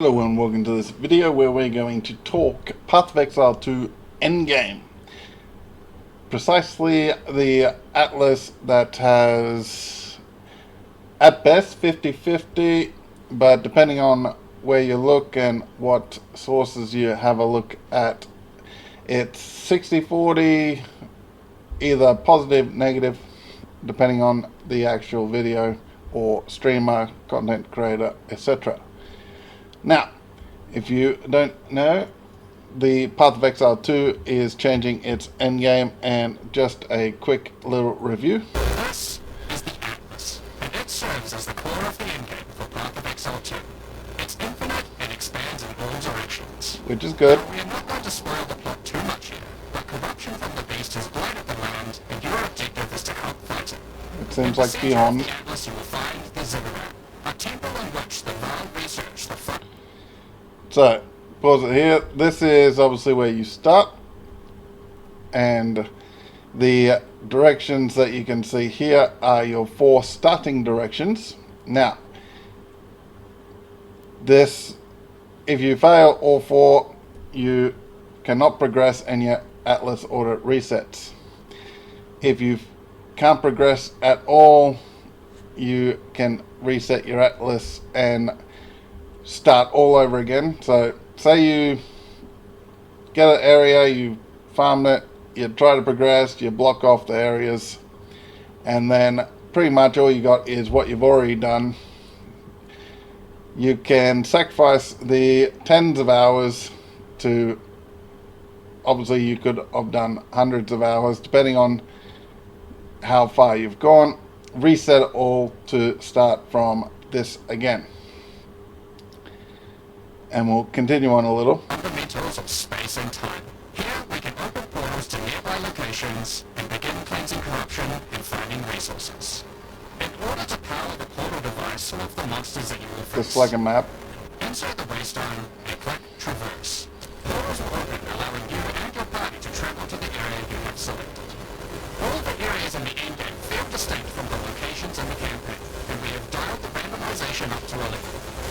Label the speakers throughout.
Speaker 1: Hello and welcome to this video where we're going to talk Path of Exile 2 Endgame. Precisely the atlas that has at best 50-50, but depending on where you look and what sources you have a look at, it's 60-40, either positive, negative, depending on the actual video or streamer, content creator, etc. Now, if you don't know, the Path of Exile 2 is changing its endgame, and just a quick little review.
Speaker 2: This is the Atlas, and it serves as the core of the endgame for Path of Exile 2. It's infinite and expands in all directions.
Speaker 1: Which is good.
Speaker 2: Now, we are not going to spoil the plot too much here, but corruption from the beast has blighted the land, and your objective is to help fight it.
Speaker 1: It seems like beyond.
Speaker 2: In the Atlas you will find the Ziggurat, a temple in which the Val research the front.
Speaker 1: So, pause it here. This is obviously where you start, and the directions that you can see here are your 4 starting directions. Now, this, if you fail all 4, you cannot progress and your atlas order resets. If you can't progress at all, you can reset your atlas and start all over again. So say you get an area, you farmed it, you try to progress, you block off the areas, and then pretty much all you got is what you've already done. You can sacrifice the tens of hours to, obviously you could have done hundreds of hours depending on how far you've gone, reset it all to start from this again. And we'll continue on a little.
Speaker 2: Fundamentals of space and time. Here we can open portals to nearby locations and begin cleansing corruption and finding resources. In order to power the portal device, some of the monsters that you will face.
Speaker 1: Just like a map.
Speaker 2: Inside the waystone, and click Traverse. Portals will open, allowing you and your party to travel to the area you have selected. All the areas in the endgame feel distinct from the locations in the campaign, and we have dialed the randomization up to 11.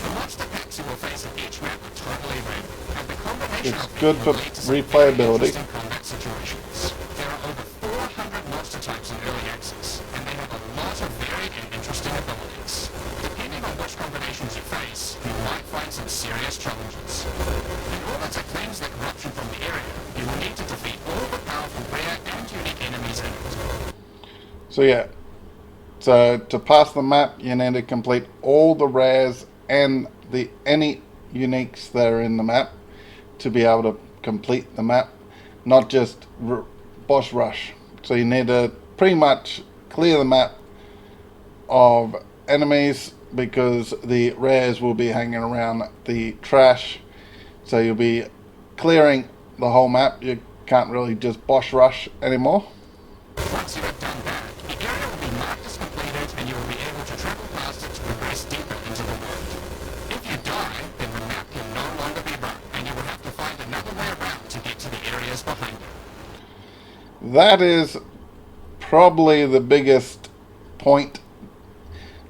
Speaker 2: The monster packs you will face in each map are totally random, and the combination
Speaker 1: It's
Speaker 2: of
Speaker 1: good
Speaker 2: them
Speaker 1: for
Speaker 2: will lead to some
Speaker 1: replayability.
Speaker 2: interesting combat situations. There are over 400 monster types in early access, and they have a lot of varied and interesting abilities. Depending on which combinations you face, you might find some serious challenges. In order to cleanse the corruption from the area, you will need to defeat all the powerful rare and unique enemies in it.
Speaker 1: So yeah, so to pass the map, you need to complete all the rares and any uniques that are in the map to be able to complete the map, not just boss rush. So you need to pretty much clear the map of enemies, because the rares will be hanging around the trash. So you'll be clearing the whole map. You can't really just boss rush anymore.
Speaker 2: Once you have done that, the area will be marked as completed, and you will be able to travel past it to progress deeper into the world. If you die, then the map can no longer be run, and you will have to find another way around to get to the areas behind you.
Speaker 1: That is probably the biggest point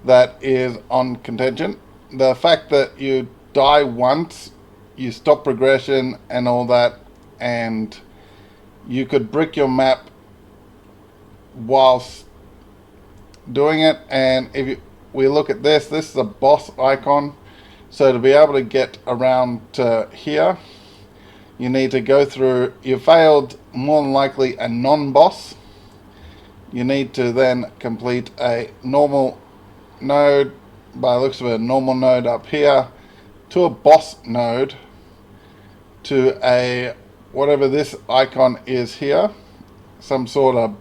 Speaker 1: that is on contention. The fact that you die once, you stop progression and all that, and you could brick your map whilst doing it. And if we look at this is a boss icon. So to be able to get around to here, you need to go through, you failed more than likely a non-boss. You need to then complete a normal node, by the looks of it, a normal node up here, to a boss node, to a whatever this icon is here, some sort of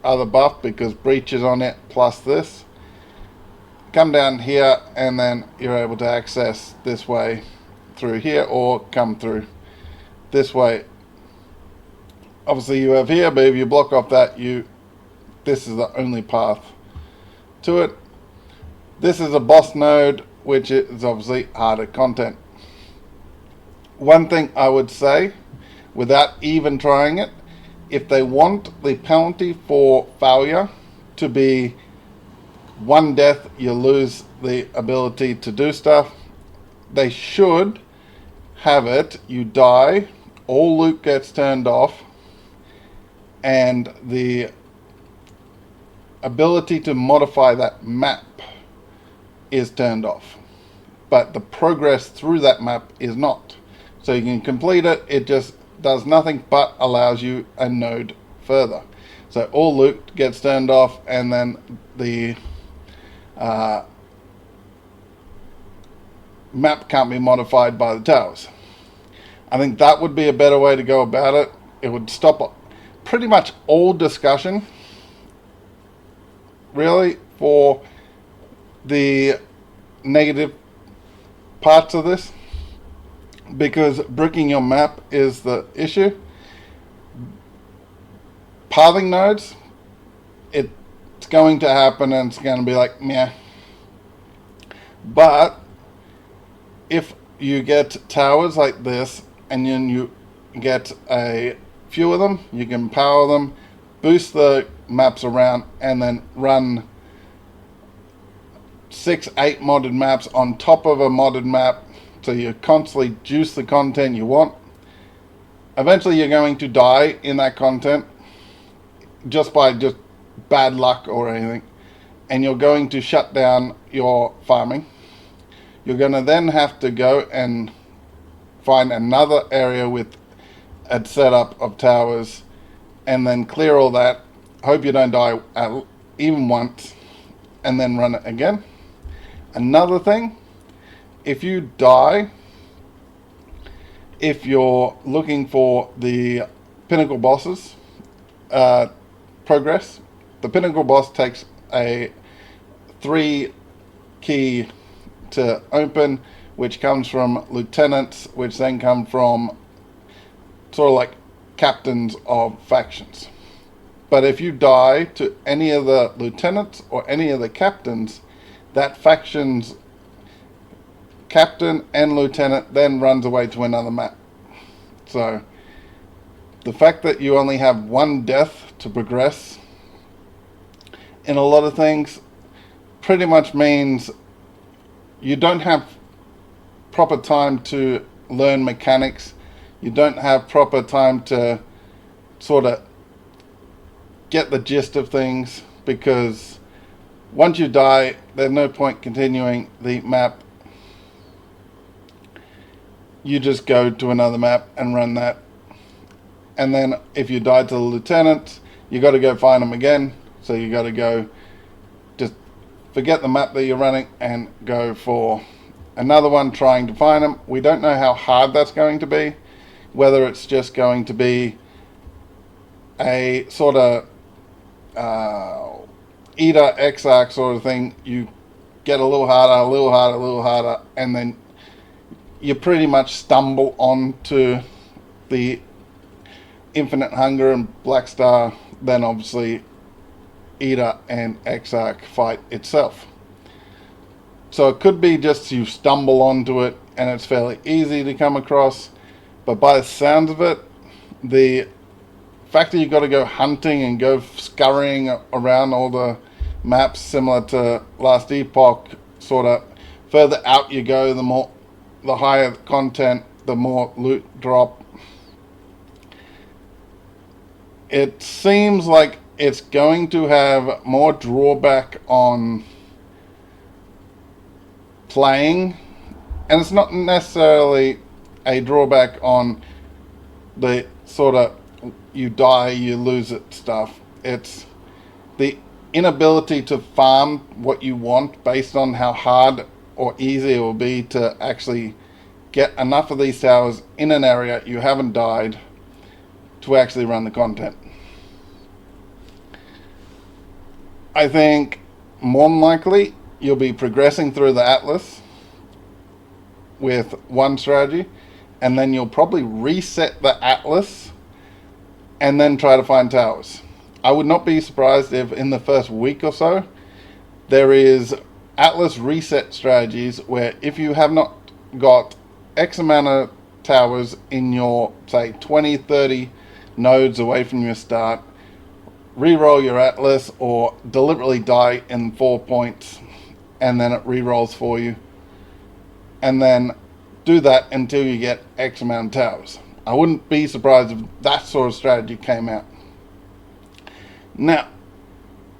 Speaker 1: other buff because breach is on it, plus this. Come down here and then you're able to access this way through here, or come through this way. Obviously you have here, but if you block off that, this is the only path to it. This is a boss node, which is obviously harder content. One thing I would say, without even trying it, if they want the penalty for failure to be 1 death, you lose the ability to do stuff, they should have it, you die, all loot gets turned off, and the ability to modify that map is turned off. But the progress through that map is not. So you can complete it, it just does nothing but allows you a node further. So all loot gets turned off, and then the map can't be modified by the towers. I think that would be a better way to go about it. It would stop pretty much all discussion, really, for the negative parts of this, because bricking your map is the issue. Pathing nodes, it's going to happen, and it's going to be like, meh. But if you get towers like this, and then you get a few of them, you can power them, boost the maps around, and then run 6-8 modded maps on top of a modded map, so you constantly juice the content you want. Eventually you're going to die in that content just by just bad luck or anything, and you're going to shut down your farming. You're going to then have to go and find another area with a setup of towers, and then clear all that, hope you don't die even once, and then run it again. Another thing, if you die, if you're looking for the pinnacle bosses progress, the pinnacle boss takes a 3 key to open, which comes from lieutenants, which then come from sort of like captains of factions. But if you die to any of the lieutenants or any of the captains, that faction's captain and lieutenant then runs away to another map. So the fact that you only have one death to progress in a lot of things pretty much means you don't have proper time to learn mechanics. You don't have proper time to sort of get the gist of things, because once you die, there's no point continuing the map. You just go to another map and run that. And then if you die to the lieutenants, you got to go find them again. So you got to go, just forget the map that you're running and go for another one trying to find them. We don't know how hard that's going to be, whether it's just going to be a sort of Eater Exarch sort of thing. You get a little harder, a little harder, a little harder, and then you pretty much stumble onto the Infinite Hunger and Black Star, then obviously Eater and Exarch fight itself. So it could be just you stumble onto it and it's fairly easy to come across, but by the sounds of it, the fact that you've got to go hunting and go scurrying around all the maps, similar to Last Epoch, sort of further out you go, the higher the content, the more loot drop. It seems like it's going to have more drawback on playing, and it's not necessarily a drawback on the sort of you die, you lose it stuff. It's the inability to farm what you want based on how hard or easy it will be to actually get enough of these towers in an area you haven't died to actually run the content. I think more than likely you'll be progressing through the Atlas with one strategy, and then you'll probably reset the Atlas and then try to find towers. I would not be surprised if in the first week or so there is Atlas reset strategies where if you have not got X amount of towers in your, say, 20, 30 nodes away from your start, re-roll your Atlas or deliberately die in 4 points, and then it re-rolls for you. And then do that until you get X amount of towers. I wouldn't be surprised if that sort of strategy came out. Now,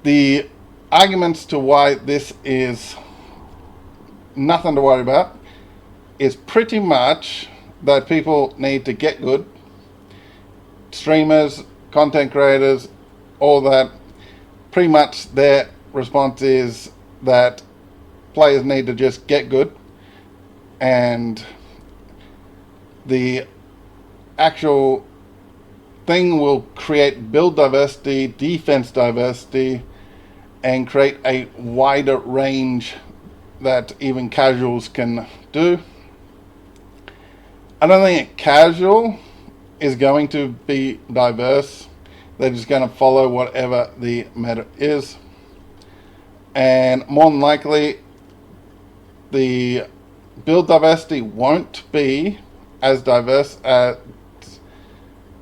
Speaker 1: the arguments to why this is nothing to worry about is pretty much that people need to get good. Streamers, content creators, all that, pretty much their response is that players need to just get good, and the actual thing will create build diversity, defense diversity, and create a wider range that even casuals can do. I don't think a casual is going to be diverse. They're just going to follow whatever the meta is. And more than likely, the build diversity won't be as diverse as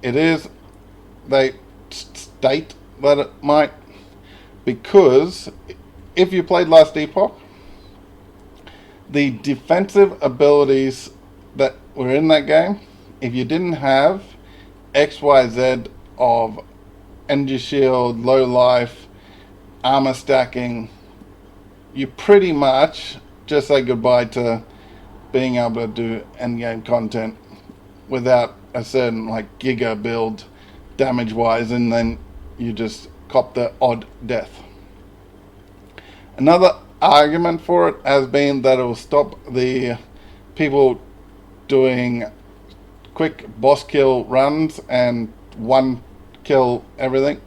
Speaker 1: it is. They state that it might, because if you played last Epoch, the defensive abilities that were in that game, if you didn't have XYZ of energy shield, low life, armor stacking, you pretty much just say goodbye to being able to do endgame content without a certain like giga build damage wise, and then you just cop the odd death. Another argument for it has been that it will stop the people doing quick boss kill runs and one kill everything.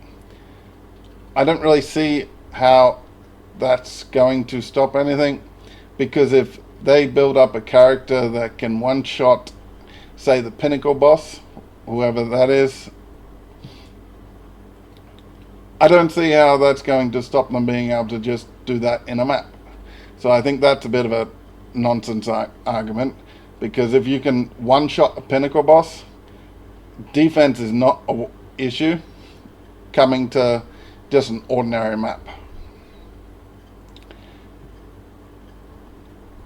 Speaker 1: I don't really see how that's going to stop anything, because if they build up a character that can one shot, say, the pinnacle boss, whoever that is, I don't see how that's going to stop them being able to just do that in a map. So I think that's a bit of a nonsense argument, because if you can one shot a pinnacle boss, defense is not an issue coming to just an ordinary map.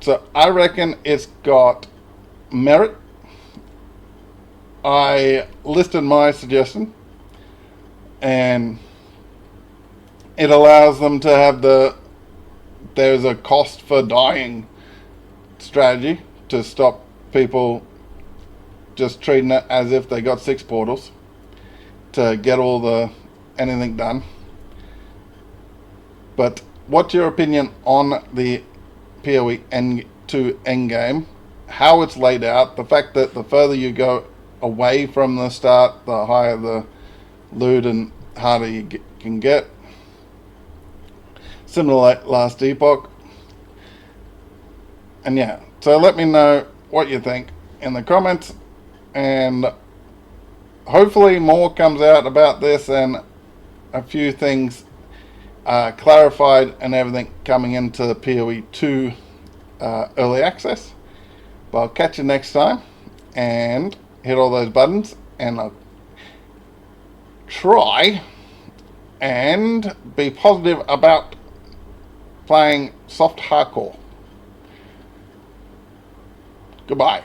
Speaker 1: So I reckon it's got merit. I listed my suggestion, and it allows them to have there's a cost for dying strategy to stop people just treating it as if they got 6 portals to get anything done. But what's your opinion on the POE to endgame, how it's laid out, the fact that the further you go away from the start, the higher the loot and harder you can get, similar like last Epoch? And yeah, so let me know what you think in the comments, and hopefully more comes out about this and a few things clarified and everything coming into POE 2 early access. But I'll catch you next time, and hit all those buttons, and I'll try and be positive about playing soft hardcore. Goodbye.